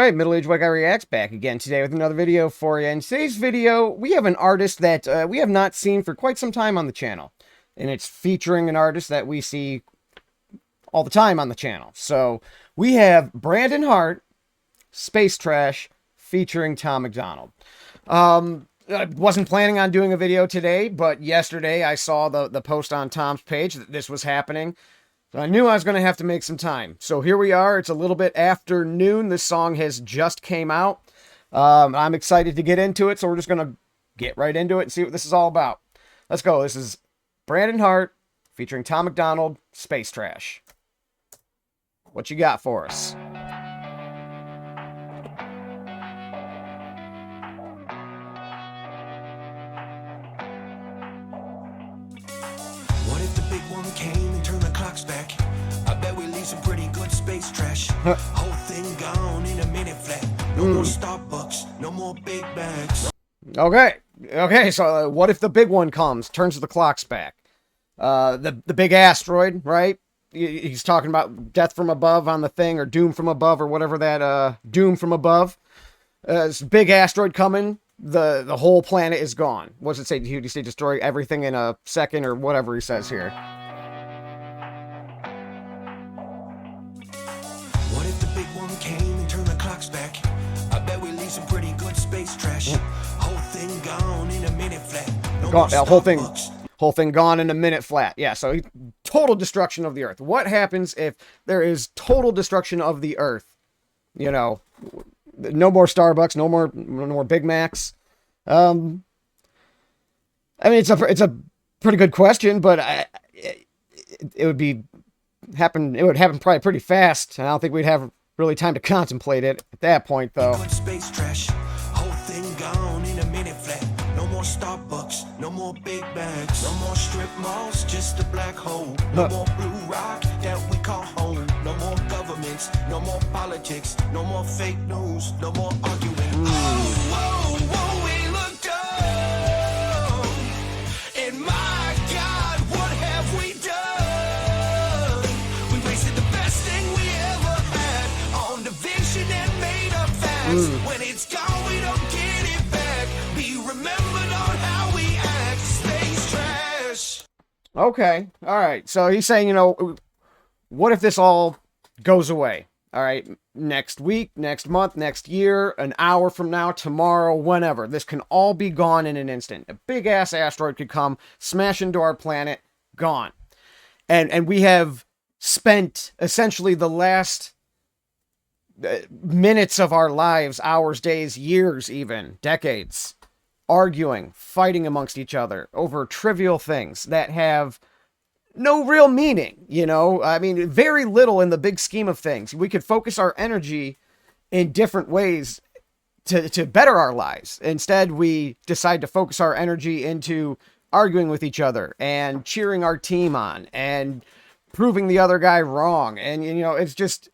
Alright, Middle-Aged White Guy Reacts back again today with another video for you. In today's video, we have an artist that we have not seen for quite some time on the channel. And it's featuring an artist that we see all the time on the channel. So, we have Brandon Hart, Space Trash, featuring Tom MacDonald. I wasn't planning on doing a video today, but yesterday I saw the post on Tom's page that this was happening. So I knew I was going to have to make some time. So here we are. It's a little bit after noon. This song has just came out. I'm excited to get into it, so we're just going to get right into it and see what this is all about. Let's go. This is Brandon Hart featuring Tom MacDonald, Space Trash. What you got for us? What if the big one came and turned the clocks back? I bet we leave some pretty good space trash. Whole thing gone in a minute flat. No more Starbucks, no more big bags. Okay, so what if the big one comes, turns the clocks back? The big asteroid, right? He's talking about death from above on the thing, or doom from above, or whatever that, doom from above. This big asteroid coming. The whole planet is gone. What's it say? Did he say destroy everything in a second or whatever he says here? What if the big one came and turned the clocks back? I bet we leave some pretty good space trash. Whole thing gone in a minute flat. No more whole thing gone in a minute flat. Yeah, so total destruction of the Earth. What happens if there is total destruction of the Earth? You know, no more Starbucks, no more Big Macs. I mean, it's a pretty good question, but it would happen probably pretty fast. I don't think we'd have really time to contemplate it at that point, though. Good space trash. Whole thing gone in a minute flat. No more Starbucks, no more big bags, no more strip malls, just a black hole. No more blue rock that we call home. No more governments, no more politics, no more fake news, no more arguing. Oh, whoa, whoa, we looked up, and my God, what have we done? We wasted the best thing we ever had on division and made up facts. When it's gone, we don't get it back. Be remembered on how we act. Space trash. Okay, all right. So he's saying, you know, what if this all goes away? All right, next week, next month, next year, an hour from now, tomorrow, whenever. This can all be gone in an instant. A big-ass asteroid could come, smash into our planet, gone. And we have spent essentially the last minutes of our lives, hours, days, years even, decades, arguing, fighting amongst each other over trivial things that have no real meaning, you know? I mean, very little in the big scheme of things. We could focus our energy in different ways to better our lives. Instead, we decide to focus our energy into arguing with each other and cheering our team on and proving the other guy wrong. And, you know, it's just,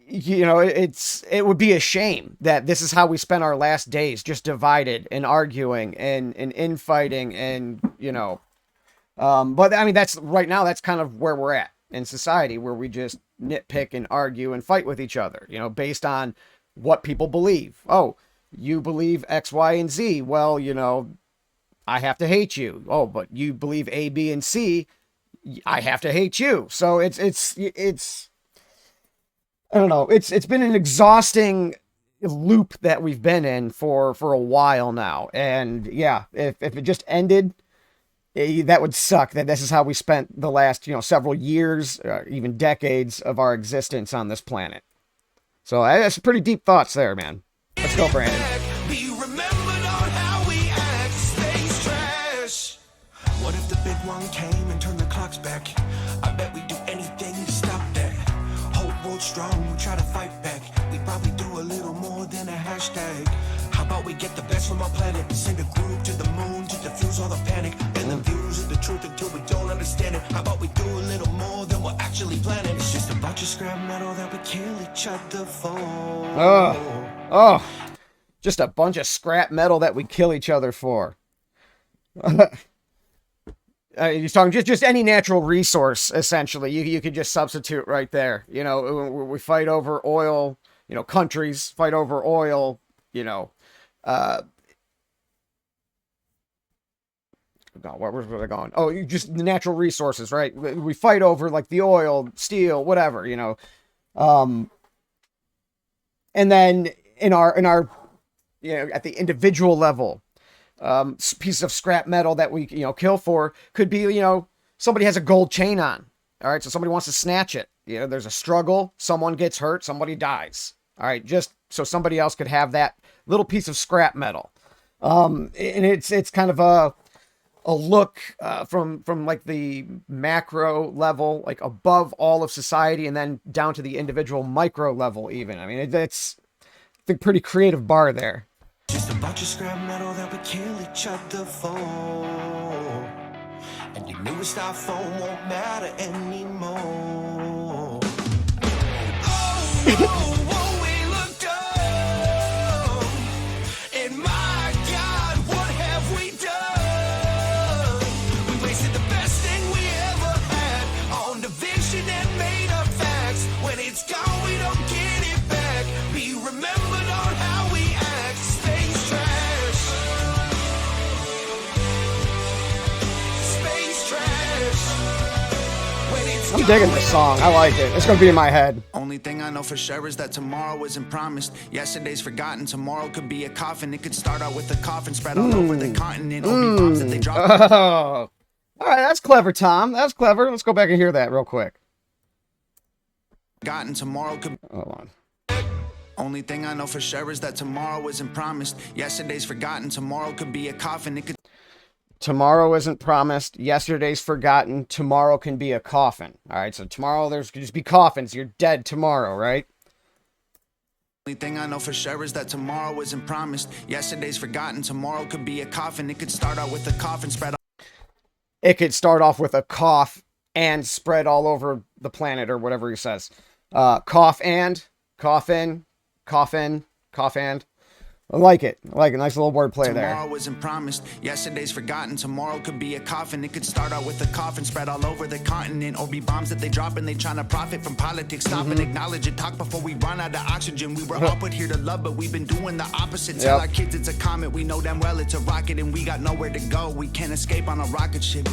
you know, it would be a shame that this is how we spent our last days, just divided and arguing and infighting and, you know, but I mean, right now, that's kind of where we're at in society, where we just nitpick and argue and fight with each other, you know, based on what people believe. Oh, you believe X, Y, and Z. Well, you know, I have to hate you. Oh, but you believe A, B, and C. I have to hate you. So it's I don't know. It's been an exhausting loop that we've been in for a while now. And yeah, if it just ended, that would suck. That this is how we spent the last, you know, several years, even decades of our existence on this planet. So that's pretty deep thoughts there, man. Let's go, Brandon. Be remembered on how we act. Space trash. What if the big one came and turned the clocks back? I bet we'd do anything to stop that. Whole world strong, we try to fight back. We probably do a little more than a hashtag. How about we get the best from our planet? Send a group to the moon to defuse all the panic. And the views of the truth until we don't understand it. How about we do a little more than we're actually planning? It's just a bunch of scrap metal that we kill each other for. Oh, just a bunch of scrap metal that we kill each other for. He's talking just any natural resource, essentially. You could just substitute right there. You know, we fight over oil. You know, countries fight over oil. You know, God, where was I going? Oh, just the natural resources, right? We fight over like the oil, steel, whatever. You know, and then in our you know, at the individual level, piece of scrap metal that we, you know, kill for could be, you know, somebody has a gold chain on. All right. So somebody wants to snatch it. You know, there's a struggle. Someone gets hurt. Somebody dies. All right. Just so somebody else could have that little piece of scrap metal. And it's kind of a look, from like the macro level, like above all of society, and then down to the individual micro level even. I mean, it's a pretty creative bar there. Just a bunch of scrap metal that we kill each other for. And the newest iPhone won't matter anymore. Oh, we looked up. And my God, what have we done? We wasted the best thing we ever had on division and made up facts. When it's gone, we don't get it back. Be remembered on how we act. Space trash. Space trash. When it's I'm digging this song. I like it. It's going to be in my head. Only thing I know for sure is that tomorrow isn't promised. Yesterday's forgotten. Tomorrow could be a coffin. It could start out with a coffin spread all over the continent. Only bombs that they drop. Oh. All right, that's clever, Tom. That's clever. Let's go back and hear that real quick. Forgotten. Tomorrow could. Hold on. Only thing I know for sure is that tomorrow isn't promised. Yesterday's forgotten. Tomorrow could be a coffin. It could. Tomorrow isn't promised. Yesterday's forgotten. Tomorrow can be a coffin. All right, so tomorrow there's could just be coffins. You're dead tomorrow, right? Only thing I know for sure is that tomorrow isn't promised. Yesterday's forgotten. Tomorrow could be a coffin. It could start out with a coffin spread. It could start off with a cough and spread all over the planet or whatever he says. Cough and, coffin, coffin, cough and. I like it. I like a nice little wordplay there. Tomorrow isn't promised. Yesterday's forgotten. Tomorrow could be a coffin. It could start out with a coffin spread all over the continent, or be bombs that they drop and they trying to profit from politics. Stop and acknowledge it. Talk before we run out of oxygen. We were all put here to love, but we've been doing the opposite. Tell our kids it's a comet. We know damn well it's a rocket, and we got nowhere to go. We can't escape on a rocket ship.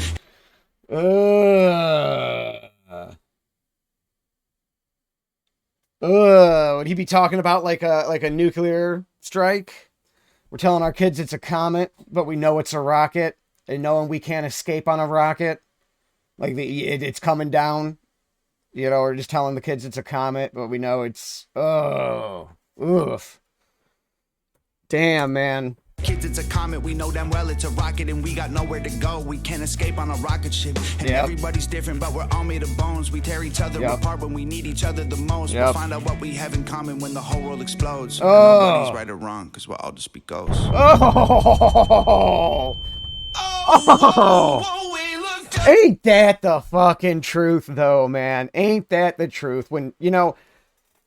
Would he be talking about like a nuclear strike? We're telling our kids it's a comet, but we know it's a rocket, and knowing we can't escape on a rocket, like it's coming down, you know, or just telling the kids it's a comet, but we know it's oof. Damn, man. Kids, it's a comet. We know damn well it's a rocket, and we got nowhere to go. We can't escape on a rocket ship. And everybody's different, but we're all made of bones. We tear each other apart when we need each other the most. We'll find out what we have in common when the whole world explodes. Nobody's right or wrong, because we'll all just be ghosts. Ain't that the fucking truth, though, man? Ain't that the truth? When, you know,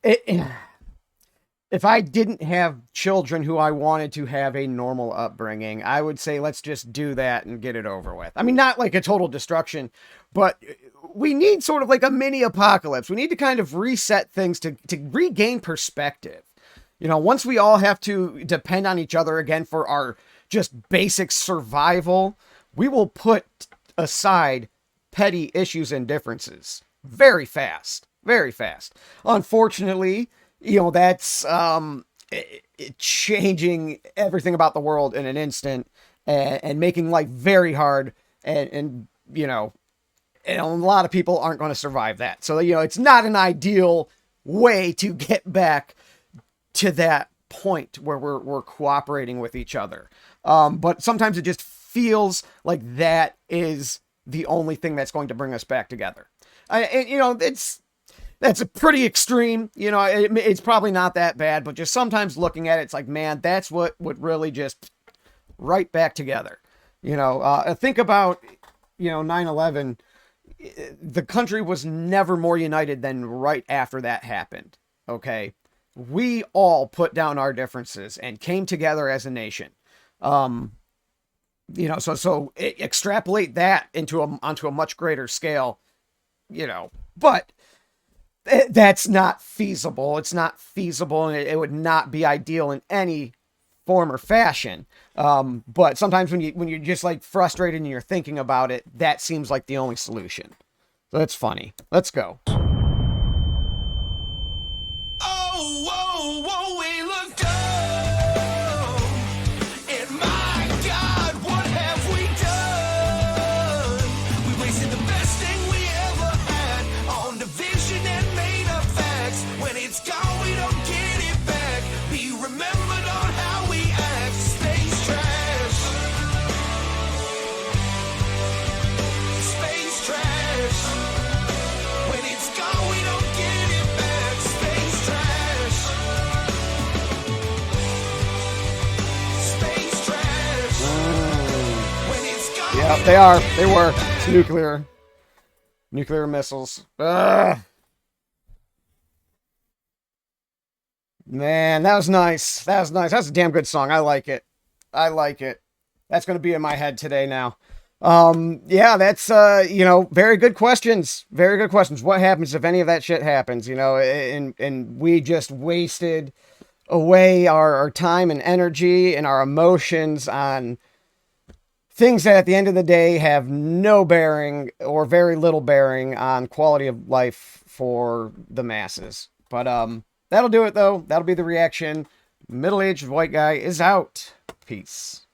if I didn't have children who I wanted to have a normal upbringing, I would say let's just do that and get it over with. I mean, not like a total destruction, but we need sort of like a mini apocalypse. We need to kind of reset things to regain perspective. You know, once we all have to depend on each other again for our just basic survival, we will put aside petty issues and differences very fast, very fast. Unfortunately, you know, that's changing everything about the world in an instant, and making life very hard, and you know, and a lot of people aren't going to survive that. So, you know, it's not an ideal way to get back to that point where we're cooperating with each other. But sometimes it just feels like that is the only thing that's going to bring us back together. And, you know, that's a pretty extreme, you know, it's probably not that bad, but just sometimes looking at it, it's like, man, that's what would really just right back together. You know, think about, you know, 9/11, the country was never more united than right after that happened. Okay. We all put down our differences and came together as a nation. You know, so extrapolate that onto a much greater scale, you know, but that's not feasible. It's not feasible, and it would not be ideal in any form or fashion. But sometimes when you're just like frustrated and you're thinking about it, that seems like the only solution. So that's funny. Let's go. Oh, whoa, whoa, we look down. And my God, what have we done? We wasted the best thing we ever had on division and made up facts. When it's gone, we don't get it back. Be remembered on how we act. Space trash. Space trash. When it's gone, we don't get it back. Space trash. Space trash. When it's gone. Yeah, they are. They were. It's nuclear missiles. Ugh. Man, that was nice. That was nice. That's a damn good song. I like it. I like it. That's going to be in my head today now. Yeah, that's, you know, very good questions. Very good questions. What happens if any of that shit happens, you know, and we just wasted away our time and energy and our emotions on things that at the end of the day have no bearing or very little bearing on quality of life for the masses. But, that'll do it though. That'll be the reaction. Middle-aged white guy is out. Peace.